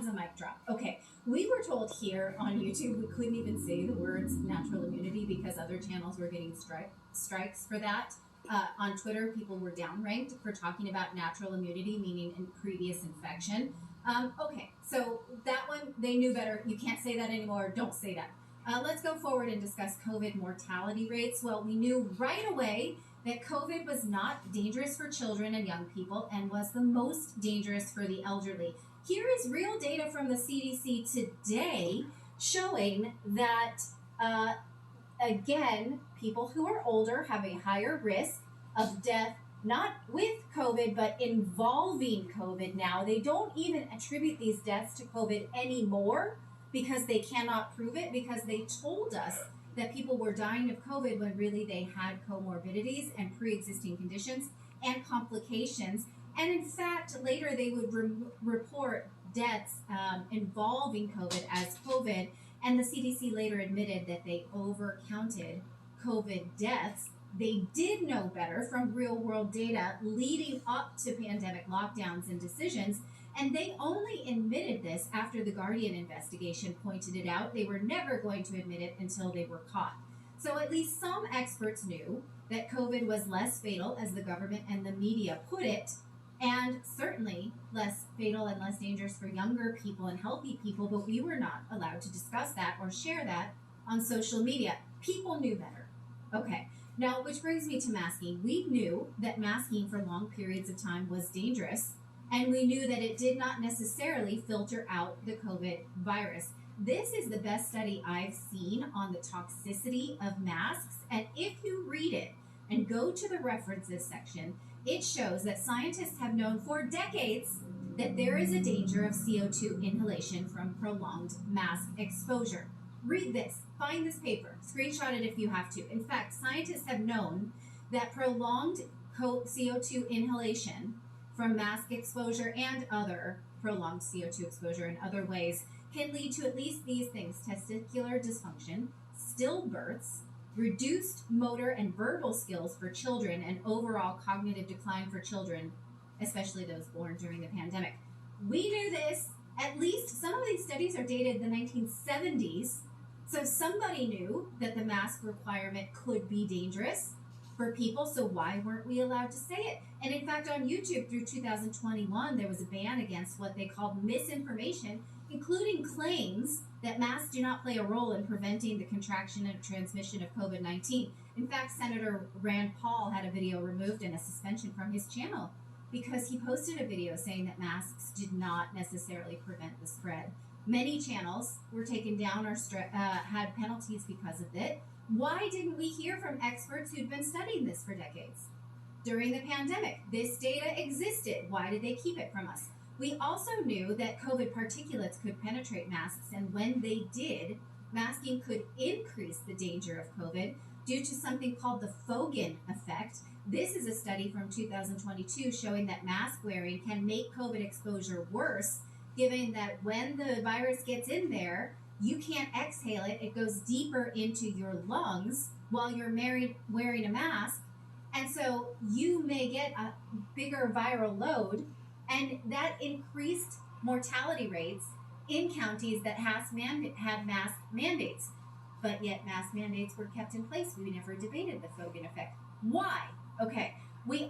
A mic drop. Okay, we were told here on YouTube we couldn't even say the words natural immunity because other channels were getting strikes for that. On Twitter, people were downranked for talking about natural immunity, meaning in previous infection. Okay, so that one, they knew better. You can't say that anymore. Don't say that. Let's go forward and discuss COVID mortality rates. Well, we knew right away that COVID was not dangerous for children and young people and was the most dangerous for the elderly. Here is real data from the CDC today showing that, again, people who are older have a higher risk of death, not with COVID, but involving COVID now. They don't even attribute these deaths to COVID anymore because they cannot prove it, because they told us that people were dying of COVID when really they had comorbidities and pre-existing conditions and complications. And in fact, later they would report deaths involving COVID as COVID. And the CDC later admitted that they overcounted COVID deaths. They did know better from real world data leading up to pandemic lockdowns and decisions. And they only admitted this after the Guardian investigation pointed it out. They were never going to admit it until they were caught. So at least some experts knew that COVID was less fatal, as the government and the media put it, and certainly less fatal and less dangerous for younger people and healthy people, but we were not allowed to discuss that or share that on social media. People knew better. Okay, now which brings me to masking. We knew that masking for long periods of time was dangerous, and we knew that it did not necessarily filter out the COVID virus. This is the best study I've seen on the toxicity of masks, and if you read it and go to the references section, it shows that scientists have known for decades that there is a danger of CO2 inhalation from prolonged mask exposure. Read this, find this paper, screenshot it if you have to. In fact, scientists have known that prolonged CO2 inhalation from mask exposure and other prolonged CO2 exposure in other ways can lead to at least these things: testicular dysfunction, stillbirths, reduced motor and verbal skills for children, and overall cognitive decline for children, especially those born during the pandemic. We knew this. At least some of these studies are dated the 1970s, so somebody knew that the mask requirement could be dangerous for people, so why weren't we allowed to say it? And in fact, on YouTube through 2021, there was a ban against what they called misinformation, including claims that masks do not play a role in preventing the contraction and transmission of COVID-19. In fact, Senator Rand Paul had a video removed and a suspension from his channel because he posted a video saying that masks did not necessarily prevent the spread. Many channels were taken down or had penalties because of it. Why didn't we hear from experts who'd been studying this for decades? During the pandemic, this data existed. Why did they keep it from us? We also knew that COVID particulates could penetrate masks, and when they did, masking could increase the danger of COVID due to something called the Fogan effect. This is a study from 2022 showing that mask wearing can make COVID exposure worse, given that when the virus gets in there, you can't exhale it. It goes deeper into your lungs while you're wearing a mask. And so you may get a bigger viral load, and that increased mortality rates in counties that had mask mandates. But yet mask mandates were kept in place. We never debated the Fogan effect. Why? Okay, we